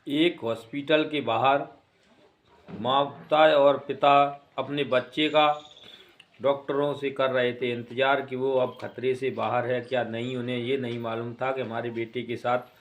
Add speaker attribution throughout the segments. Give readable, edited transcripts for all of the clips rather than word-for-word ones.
Speaker 1: एक हॉस्पिटल के बाहर माता और पिता अपने बच्चे का डॉक्टरों से कर रहे थे इंतज़ार कि वो अब खतरे से बाहर है क्या नहीं। उन्हें ये नहीं मालूम था कि हमारे बेटे के साथ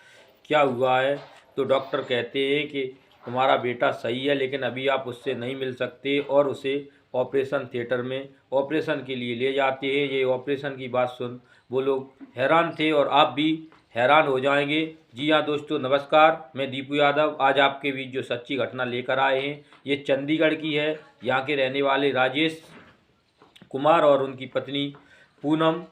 Speaker 1: क्या हुआ है। तो डॉक्टर कहते हैं कि तुम्हारा बेटा सही है, लेकिन अभी आप उससे नहीं मिल सकते, और उसे ऑपरेशन थिएटर में ऑपरेशन के लिए ले जाते हैं। ये ऑपरेशन की बात सुन वो लोग हैरान थे, और आप भी हैरान हो जाएंगे। जी हाँ दोस्तों, नमस्कार, मैं दीपू यादव आज आपके बीच जो सच्ची घटना लेकर आए हैं ये चंडीगढ़ की है। यहाँ के रहने वाले राजेश कुमार और उनकी पत्नी पूनम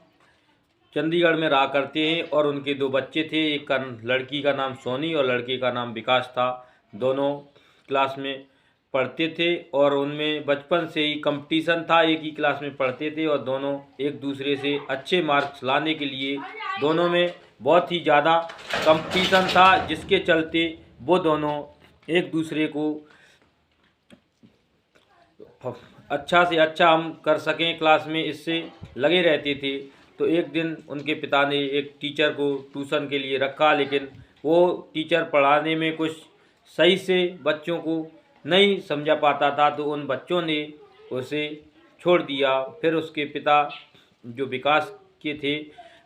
Speaker 1: चंडीगढ़ में रहा करते हैं, और उनके दो बच्चे थे। एक का लड़की का नाम सोनी और लड़के का नाम विकास था। दोनों क्लास में पढ़ते थे, और उनमें बचपन से ही कंपटीशन था। एक ही क्लास में पढ़ते थे, और दोनों एक दूसरे से अच्छे मार्क्स लाने के लिए दोनों में बहुत ही ज़्यादा कंपटीशन था, जिसके चलते वो दोनों एक दूसरे को अच्छा से अच्छा हम कर सकें क्लास में, इससे लगे रहते थे। तो एक दिन उनके पिता ने एक टीचर को ट्यूशन के लिए रखा, लेकिन वो टीचर पढ़ाने में कुछ सही से बच्चों को नहीं समझा पाता था, तो उन बच्चों ने उसे छोड़ दिया। फिर उसके पिता जो विकास के थे,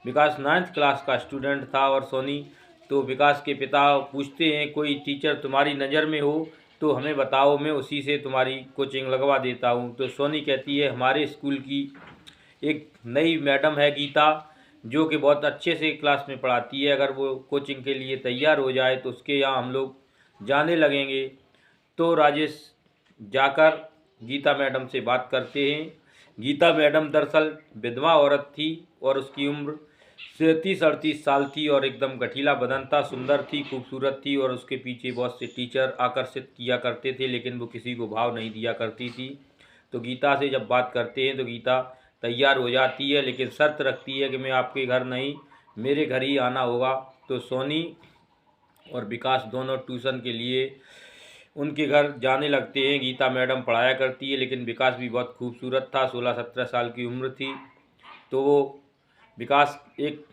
Speaker 1: विकास 9th क्लास का स्टूडेंट था और सोनी, तो विकास के पिता पूछते हैं कोई टीचर तुम्हारी नज़र में हो तो हमें बताओ, मैं उसी से तुम्हारी कोचिंग लगवा देता हूँ। तो सोनी कहती है हमारे स्कूल की एक नई मैडम है गीता, जो कि बहुत अच्छे से क्लास में पढ़ाती है। अगर वो कोचिंग के लिए तैयार हो जाए तो उसके यहाँ हम लोग जाने लगेंगे। तो राजेश जाकर गीता मैडम से बात करते हैं। गीता मैडम दरअसल विधवा औरत थी, और उसकी उम्र 37-38 साल थी, और एकदम गठीला बदन था, सुंदर थी, खूबसूरत थी, और उसके पीछे बहुत से टीचर आकर्षित किया करते थे, लेकिन वो किसी को भाव नहीं दिया करती थी। तो गीता से जब बात करते हैं तो गीता तैयार हो जाती है, लेकिन शर्त रखती है कि मैं आपके घर नहीं, मेरे घर ही आना होगा। तो सोनी और विकास दोनों ट्यूशन के लिए उनके घर जाने लगते हैं। गीता मैडम पढ़ाया करती है, लेकिन विकास भी बहुत खूबसूरत था, 16-17 साल की उम्र थी। तो वो विकास एक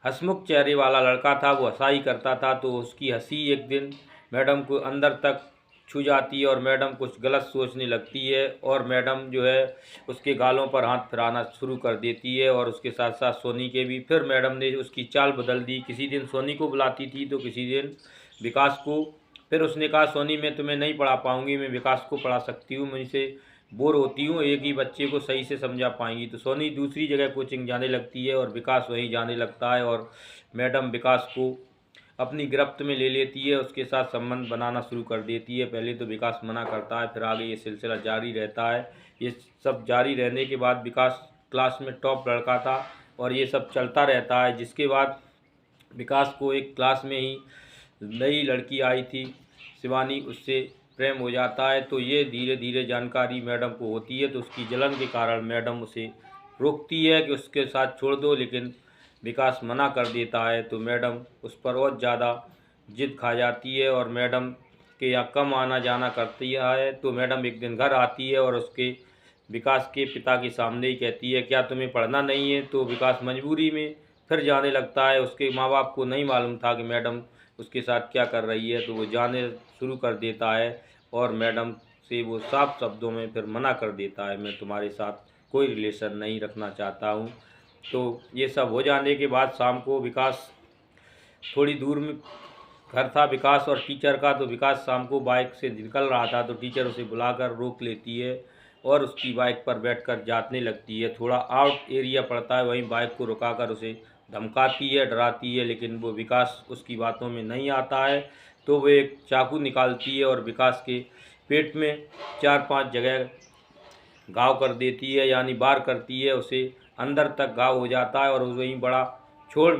Speaker 1: हंसमुख चेहरे वाला लड़का था, वो हंसा ही करता था। तो उसकी हंसी एक दिन मैडम को अंदर तक छू जाती है, और मैडम कुछ गलत सोचने लगती है, और मैडम जो है उसके गालों पर हाथ फिराना शुरू कर देती है, और उसके साथ साथ सोनी के भी। फिर मैडम ने उसकी चाल बदल दी, किसी दिन सोनी को बुलाती थी तो किसी दिन विकास को। फिर उसने कहा सोनी मैं तुम्हें नहीं पढ़ा पाऊँगी, मैं विकास को पढ़ा सकती हूँ, मुझसे बोर होती हूँ, एक ही बच्चे को सही से समझा पाएंगी। तो सोनी दूसरी जगह कोचिंग जाने लगती है, और विकास वहीं जाने लगता है, और मैडम विकास को अपनी गिरफ्त में ले लेती है, उसके साथ संबंध बनाना शुरू कर देती है। पहले तो विकास मना करता है, फिर आगे ये सिलसिला जारी रहता है। ये सब जारी रहने के बाद विकास क्लास में टॉप लड़का था, और ये सब चलता रहता है। जिसके बाद विकास को एक क्लास में ही नई लड़की आई थी शिवानी, उससे प्रेम हो जाता है। तो ये धीरे धीरे जानकारी मैडम को होती है, तो उसकी जलन के कारण मैडम उसे रोकती है कि उसके साथ छोड़ दो, लेकिन विकास मना कर देता है। तो मैडम उस पर और ज़्यादा जिद खा जाती है, और मैडम के यहाँ कम आना जाना करती है। तो मैडम एक दिन घर आती है, और उसके विकास के पिता के सामने ही कहती है क्या तुम्हें पढ़ना नहीं है। तो विकास मजबूरी में फिर जाने लगता है। उसके माँ बाप को नहीं मालूम था कि मैडम उसके साथ क्या कर रही है, तो वो जाने शुरू कर देता है, और मैडम से वो साफ शब्दों में फिर मना कर देता है मैं तुम्हारे साथ कोई रिलेशन नहीं रखना चाहता हूँ। तो ये सब हो जाने के बाद शाम को विकास थोड़ी दूर में घर था विकास और टीचर का। तो विकास शाम को बाइक से निकल रहा था, तो टीचर उसे बुलाकर रोक लेती है, और उसकी बाइक पर बैठकर जाने लगती है। थोड़ा आउट एरिया पड़ता है, वहीं बाइक को रुकाकर उसे धमकाती है, डराती है, लेकिन वो विकास उसकी बातों में नहीं आता है। तो वो एक चाकू निकालती है, और विकास के पेट में 4-5 जगह घाव कर देती है, यानी बार करती है, उसे अंदर तक घाव हो जाता है, और वहीं बड़ा छोड़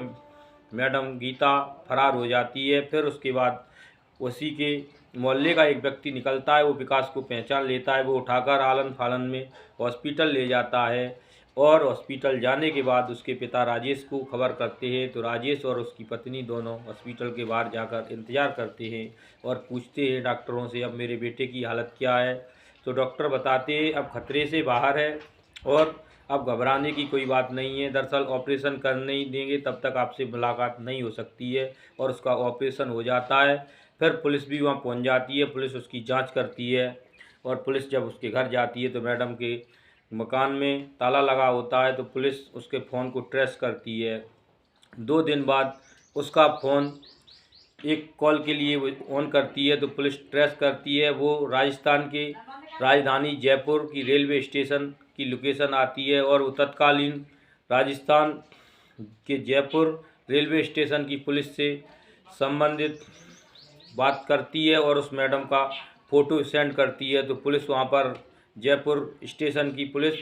Speaker 1: मैडम गीता फरार हो जाती है। फिर उसके बाद उसी के मोहल्ले का एक व्यक्ति निकलता है, वो विकास को पहचान लेता है, वो उठाकर आलन फालन में हॉस्पिटल ले जाता है। और हॉस्पिटल जाने के बाद उसके पिता राजेश को खबर करते हैं। तो राजेश और उसकी पत्नी दोनों हॉस्पिटल के बाहर जाकर इंतज़ार करते हैं, और पूछते हैं डॉक्टरों से अब मेरे बेटे की हालत क्या है। तो डॉक्टर बताते हैं अब खतरे से बाहर है, और अब घबराने की कोई बात नहीं है। दरअसल ऑपरेशन कर नहीं देंगे तब तक आपसे मुलाकात नहीं हो सकती है, और उसका ऑपरेशन हो जाता है। फिर पुलिस भी वहाँ पहुँच जाती है, पुलिस उसकी जांच करती है, और पुलिस जब उसके घर जाती है तो मैडम के मकान में ताला लगा होता है, तो पुलिस उसके फ़ोन को ट्रेस करती है। 2 दिन बाद उसका फ़ोन एक कॉल के लिए वो ऑन करती है, तो पुलिस ट्रेस करती है। वो राजस्थान के राजधानी जयपुर की रेलवे स्टेशन की लोकेशन आती है, और वो तत्कालीन राजस्थान के जयपुर रेलवे स्टेशन की पुलिस से संबंधित बात करती है, और उस मैडम का फ़ोटो सेंड करती है। तो पुलिस वहाँ पर जयपुर स्टेशन की पुलिस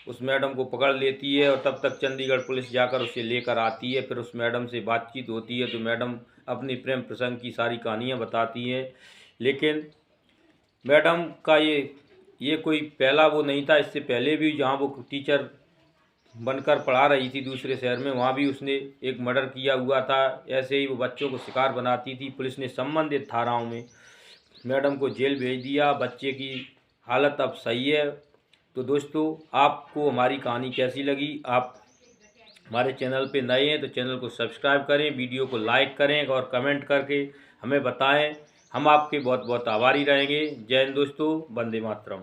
Speaker 1: उस मैडम को पकड़ लेती है, और तब तक चंडीगढ़ पुलिस जाकर उसे लेकर आती है। फिर उस मैडम से बातचीत होती है, तो मैडम अपनी प्रेम प्रसंग की सारी कहानियाँ बताती हैं। लेकिन मैडम का ये कोई पहला वो नहीं था। इससे पहले भी जहाँ वो टीचर बनकर पढ़ा रही थी दूसरे शहर में, वहाँ भी उसने एक मर्डर किया हुआ था। ऐसे ही वो बच्चों को शिकार बनाती थी। पुलिस ने संबंधित धाराओं में मैडम को जेल भेज दिया। बच्चे की हालत अब सही है। तो दोस्तों, आपको हमारी कहानी कैसी लगी? आप हमारे चैनल पे नए हैं तो चैनल को सब्सक्राइब करें, वीडियो को लाइक करें और कमेंट करके हमें बताएं। हम आपके बहुत बहुत आभारी रहेंगे। जय हिंद दोस्तों, वंदे मातरम।